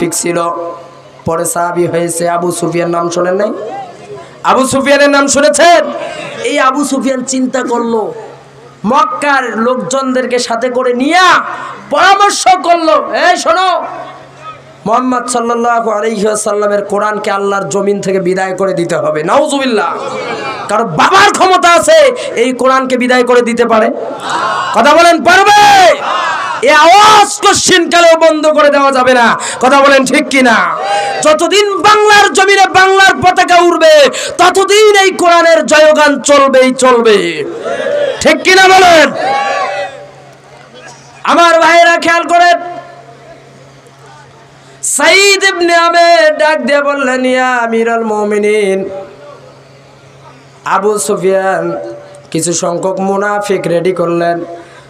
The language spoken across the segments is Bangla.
মুনাফিক ছিল, পরে সাহাবী হয়েছে। আবু সুফিয়ান নাম শোনেন নাই? আবু সুফিয়ানের নাম শুনেছেন? এই আবু সুফিয়ান চিন্তা করলো, মক্কার লোকজনদেরকে সাথে করে নিয়ে পরামর্শ করলো, এই শোনো, মুহাম্মদ সাল্লাল্লাহু আলাইহি ওয়াসাল্লামের কোরআনকে আল্লাহর জমিন থেকে বিদায় করে দিতে হবে। নাউজুবিল্লাহ। কারণ বাবার ক্ষমতা আছে এই কোরআনকে বিদায় করে দিতে পারে? কথা বলেন, পারবে? এই আওয়াজ কোশ্চিনকালেও বন্ধ করে দেওয়া যাবে না। কথা বলেন ঠিক কিনা? যতদিন বাংলার জমিনে বাংলার পতাকা উড়বে ততদিন এই কোরআনের জয়গান চলবেই চলবে। ঠিক কিনা বলেন? আমার ভাইরা খেয়াল করেন, সাঈদ ইবনে আমের ডাক দিয়ে বললেন, ইয়া আমিরুল মুমিনিন, আবু সুফিয়ান কিছু সংখ্যক মুনাফিক রেডি করলেন,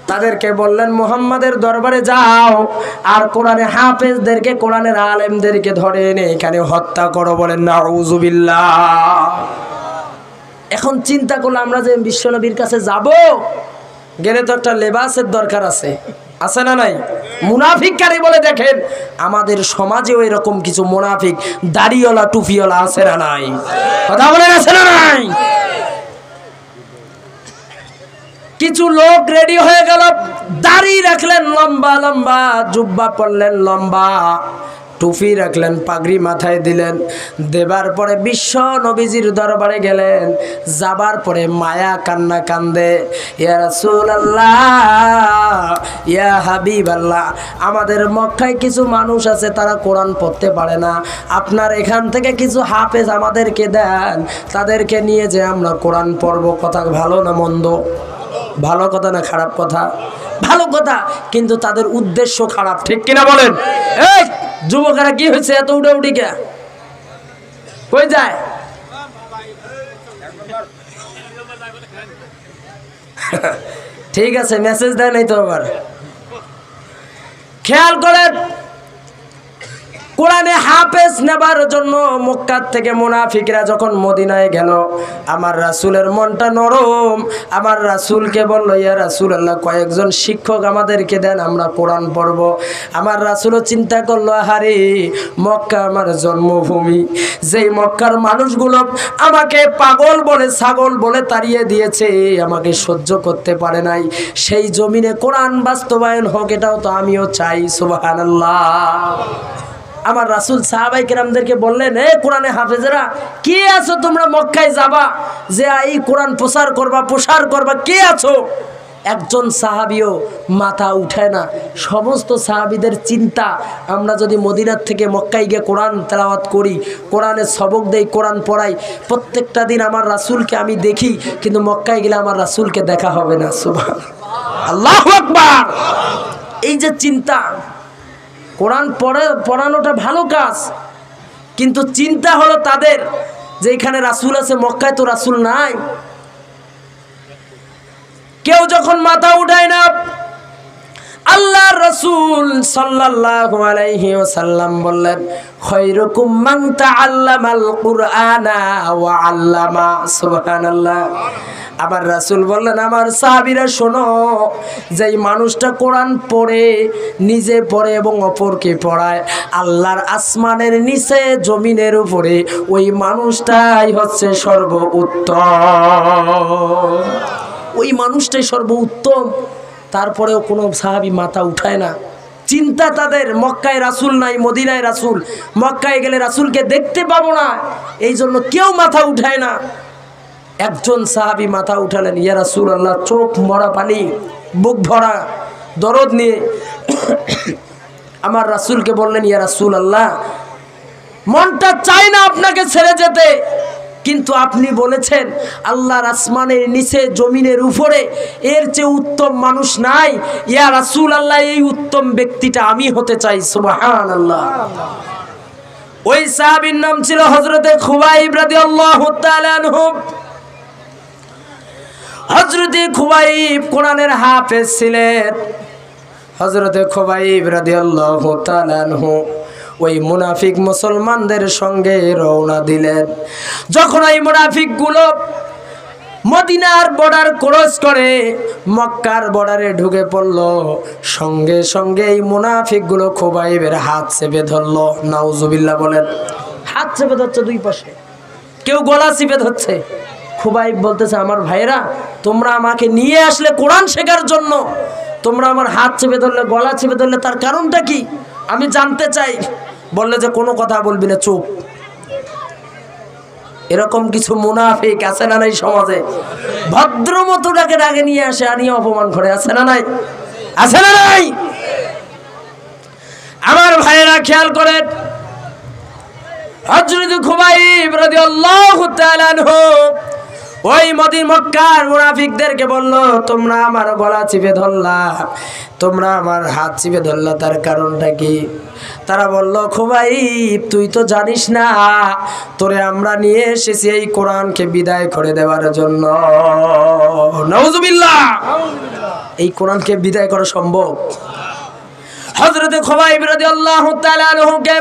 তাদেরকে বললেন মুহাম্মাদের দরবারে যাও আর কোরআনে হাফেজদেরকে, কোরআনের আলেমদেরকে ধরে এনে এখানে হত্যা করো। বলেন নাউজুবিল্লাহ। এখন চিন্তা করলে আমরা যে বিশ্বনবীর কাছে যাব, গেলে তো একটা লেবাসের দরকার আছে, আছে না নাই? মুনাফিক কারে বলে দেখেন, আমাদের সমাজেও এরকম কিছু মুনাফিক দাড়িওয়ালা টুপিওয়ালা আছে না নাই? কথা বলেন, আছে না নাই? কিছু লোক রেডি হয়ে গেল, দাড়ি রাখলেন লম্বা লম্বা, জুব্বা পরলেন লম্বা, টুপি রাখলেন, পাগড়ি মাথায় দিলেন। দেবার পরে বিশ্ব নবীজির দরবারে গেলেন। যাবার পরে মায়া কান্না কান্দে, ইয়া রাসূলুল্লাহ, ইয়া হাবিবাল্লাহ, আমাদের মক্কায় কিছু মানুষ আছে তারা কোরআন পড়তে পারে না, আপনার এখান থেকে কিছু হাফেজ আমাদেরকে দেন, তাদেরকে নিয়ে যে আমরা কোরআন পড়ব। কথা ভালো না মন্দ? ভালো কথা না খারাপ কথা? ভালো কথা, কিন্তু তাদের উদ্দেশ্য খারাপ। ঠিক কিনা বলেন? এই যুবকেরা কি হয়েছে এত উড়াউড়ি কে? কই যায়? ঠিক আছে, মেসেজ দেয় নাই তো আবার। খেয়াল করেন, কোরআনে হাফেজ নেবার জন্য মক্কা থেকে মুনাফিকরা যখন মদিনায় গেল, আমার রাসূলের মনটা নরম। আমার রাসূলকে বলল, ইয়া রাসূলুল্লাহ, কয়েকজন শিক্ষক আমাদেরকে দেন, আমরা কোরআন পড়ব। আমার রাসূলও চিন্তা করলো, আহারে মক্কা আমার জন্মভূমি, যেই মক্কার মানুষগুলো আমাকে পাগল বলে ছাগল বলে তাড়িয়ে দিয়েছে, আমাকে সহ্য করতে পারে নাই, সেই জমিনে কোরআন বাস্তবায়ন হোক, এটাও তো আমিও চাই। সুবহানাল্লাহ। আমার রাসূল সাহাবায়ে কেরামদেরকে বললেন, এ কোরআনে হাফেজেরা কে আছো তোমরা, মক্কায় যাবা যে এই কোরআন প্রচার করবা, কে আছো? একজন সাহাবীও মাথা উঠায় না। সমস্ত সাহাবীদের চিন্তা, আমরা যদি মদিনার থেকে মক্কায় গিয়ে কোরআন তেলাওয়াত করি, কোরআনের সবক দেই, কোরআন পড়াই, প্রত্যেকটা দিন আমার রাসূলকে আমি দেখি, কিন্তু মক্কায় গেলে আমার রাসূলকে দেখা হবে না। সুবহানাল্লাহ, আল্লাহু আকবার। এই যে চিন্তা, কোরআন পড়ানোটা ভালো কাজ, কিন্তু চিন্তা হলো তাদের যে এখানে রাসূল আছে, মক্কায় তো রাসূল নাই। কেউ যখন মাথা উঠায় না, আল্লাহর রাসূল সাল্লাল্লাহু আলাইহি ওয়াসাল্লাম বললেন, খায়রুকুম মান তাআল্লামাল কুরআনা ওয়া আল্লামা। সুবহানাল্লাহ। আমার রাসূল বললেন, আমার সাহাবীরা শোনো, যেই মানুষটা কোরআন পড়ে, নিজে পড়ে এবং অপরকে পড়ায়, আল্লাহর আসমানের নিচে জমিনের উপরে, ওই মানুষটাই হচ্ছে সর্বোত্তম। ওই মানুষটাই সর্বোত্তম। তারপরেও কোনো সাহাবী মাথা উঠায় না। চিন্তা তাদের, মক্কায় রাসূল নাই, মদিনায় রাসূল, মক্কায় গেলে রাসূলকে দেখতে পাবো না, এই জন্য কেউ মাথা উঠায় না। একজন সাহাবী মাথা উঠালেন, ইয়া রাসূলুল্লাহ, চোখ ভরা পানি, বুক ভরা দরদ নিয়ে আমার রাসূলকে বললেন, ইয়া রাসূলুল্লাহ, মনটা চায় না আপনাকে ছেড়ে যেতে, কিন্তু আপনি বলেছেন আল্লাহর আসমানের নিচে জমিনের উপরে এর চেয়ে উত্তম মানুষ নাই। ইয়া রাসূলুল্লাহ, এই উত্তম ব্যক্তিটা আমি হতে চাই। সুবহানাল্লাহ। ওই সাহাবীর নাম ছিল হযরতে খুবাইব রাদিয়াল্লাহু তাআলা আনহু। হযরতে খুবাইব কোরআনের হাফেজ ছিলেন। হযরতে খুবাইব রাদিয়াল্লাহু তাআলা আনহু ওই মুনাফিক মুসলমানদের সঙ্গে রওনা দিলেন। যখন এই মুনাফিকগুলো মদিনার বর্ডার ক্রস করে মক্কার বর্ডারে ঢুকে পড়ল। সঙ্গে সঙ্গে এই মুনাফিকগুলো খুবাইবের হাত চেপে ধরলো। নাউজুবিল্লাহ বলেন। হাত চেপে ধরছে দুই পাশে, কেউ গলা চেপে ধরছে। খুবাইব বলতেছে, আমার ভাইরা, তোমরা আমাকে নিয়ে আসলে কোরআন শেখার জন্য, তোমরা আমার হাত চেপে ধরলে, গলা চেপে ধরলে, তার কারণটা কি আমি জানতে চাই। বললে যে কোনো কথা বলবি না, চুপ। এরকম কিছু মুনাফিক আছে না নাই সমাজে? ভদ্র মতোটাকে ডাকে নিয়ে আসে, আনিয়ে অপমান করে, আছে না নাই? আছে না নাই? আমার ভাইয়েরা খেয়াল করেন, হযরত খুবাইব রাদিয়াল্লাহু তাআলা আনহু ওই মক্কার মুনাফিকদেরকে বলল, তোমরা আমার গলা চিপে ধরলা, তোমরা আমার হাত চিপে ধরলা, তার কারণটা কি? তারা বলল, খুবাইব তুই তো জানিস না, তোরে আমরা নিয়ে এসেছি এই কোরআনকে বিদায় করে দেওয়ার জন্য। নাউজুবিল্লাহ। এই কোরআনকে বিদায় করা সম্ভব? হযরত খুবাইব রাদিয়াল্লাহু তাআলা আনহুকে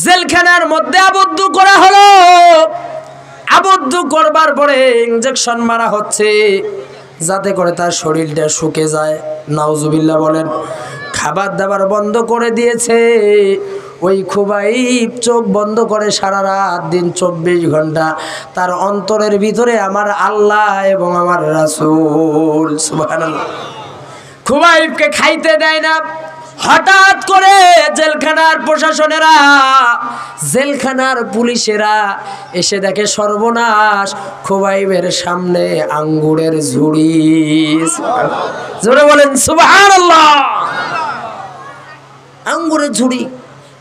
জেলখানার মধ্যে আবদ্ধ করা হলো। আবদ্ধ করবার পরে ইনজেকশন মারা হচ্ছে যাতে করে তার শরীরটা শুকে যায়। নাউজুবিল্লাহ বলেন। খাবার দাবার বন্ধ করে দিয়েছে। ওই খুবাইব চোখ বন্ধ করে সারা রাত দিন 24 ঘন্টা তার অন্তরের ভিতরে আমার আল্লাহ এবং আমার রাসূল, সুবহানাল্লাহ। খুবাইবকে খাইতে দেয় না। হঠাৎ করে জেলখানার প্রশাসনেরা, জেলখানার পুলিশেরা এসে দেখে সর্বনাশ, খুবাইবের সামনে আঙ্গুরের ঝুড়ি। জোরে বলেন সুবহানাল্লাহ। আঙ্গুরের ঝুড়ি।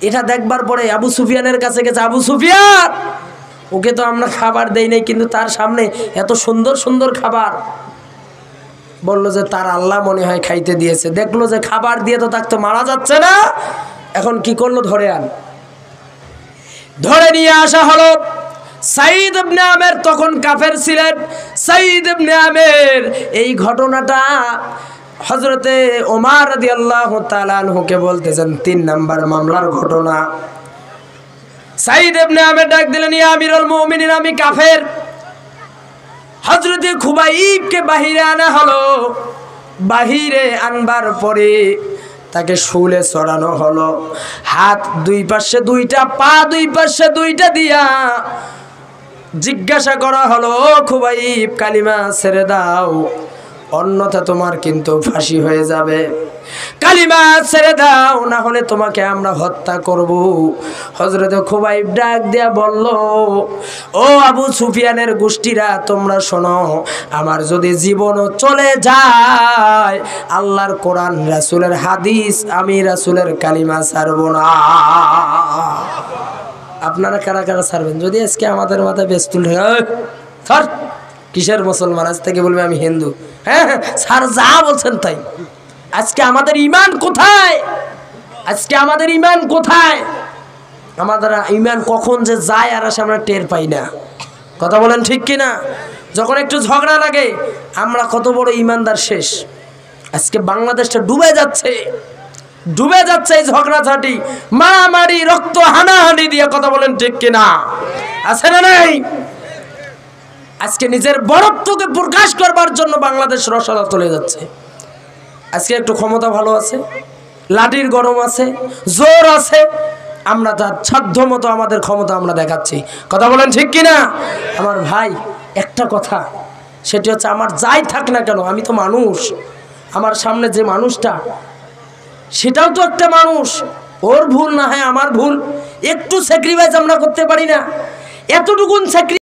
এটা দেখবার পরে আবু সুফিয়ানের কাছে গেছে। আবু সুফিয়ান, ওকে তো আমরা খাবার দেই নাই, কিন্তু তার সামনে এত সুন্দর সুন্দর খাবার। বললো যে তার আল্লাহ মনে হয় খাইতে দিয়েছে। দেখলো যে খাবার দিয়ে তো তাকে তো মারা যাচ্ছে না। এখন কি করলো? ধরে নিয়ে আসা হলো। সাঈদ ইবনে আমের তখন কাফের ছিলেন। সাঈদ ইবনে আমের এই ঘটনাটা হযরতে ওমর রাদিয়াল্লাহু তাআলা আনহুকে বলতেছেন, 3 নাম্বার মামলার ঘটনা। সাঈদ ইবনে আমের ডাক দিলেন, ইয়া আমিরুল মুমিনিন, আমি কাফের। হযরতে খুবাইবকে বাহিরে আনা হলো। বাহিরে আনবার পরে তাকে শুলে চড়ানো হলো। হাত দুই পাশে দুইটা, পা দুই পাশে দুইটা দিয়া জিজ্ঞাসা করা হলো, ও খুবাইব, কালিমা ছেড়ে দাও, অন্যথা তোমার কিন্তু ফাঁসি হয়ে যাবে। কালিমা ছেড়ে দাও, না হলে তোমাকে আমরা হত্যা করব। হযরত খুবাইব ডাক দিয়া বলল, ও আবু সুফিয়ানের গোষ্ঠীরা, তোমরা শোনো, আমার যদি জীবনও চলে যায়, আল্লাহর কোরআন, রাসূলের হাদিস, আমি রাসূলের কালিমা ছাড়ব না। আপনারা কারা কারা ছাড়বেন? যদি আজকে আমাদের মাথায় বেস্তুল স্যার কিসের মুসলমান, আজ থেকে বলবে আমি হিন্দু। হ্যাঁ স্যার, যা বলছেন তাই। আজকে আমাদের ঈমান কোথায়? আজকে আমাদের ঈমান কোথায়? আমাদের ঈমান কখন যে যায় আর আসে আমরা টের পাই না। কথা বলেন ঠিক কিনা? যখন একটু ঝগড়া লাগে আমরা কত বড় ঈমানদার শেষ। আজকে বাংলাদেশটা ডুবে যাচ্ছে, ডুবে যাচ্ছে এই ঝগড়াঝাটি, মারামারি, রক্ত হানাহানি দিয়ে। কথা বলেন ঠিক কিনা? আছে না নাই? আজকে নিজের বড়ত্বকে প্রকাশ করবার জন্য বাংলাদেশ রসালো চলে যাচ্ছে। আজকে একটু ক্ষমতা ভালো আছে, লাঠির গরম আছে, জোর আছে, আমরা তার সাধ্য মতো আমাদের ক্ষমতা আমরা দেখাচ্ছি। কথা বলেন ঠিক কিনা? আমার ভাই, একটা কথা, সেটি হচ্ছে, আমার যাই থাক না কেন, আমি তো মানুষ। আমার সামনে যে মানুষটা, সেটাও তো একটা মানুষ। ওর ভুল না হয় আমার ভুল, একটু স্যাক্রিফাইস আমরা করতে পারি না? এতটুকুন স্যাক্রিফাইস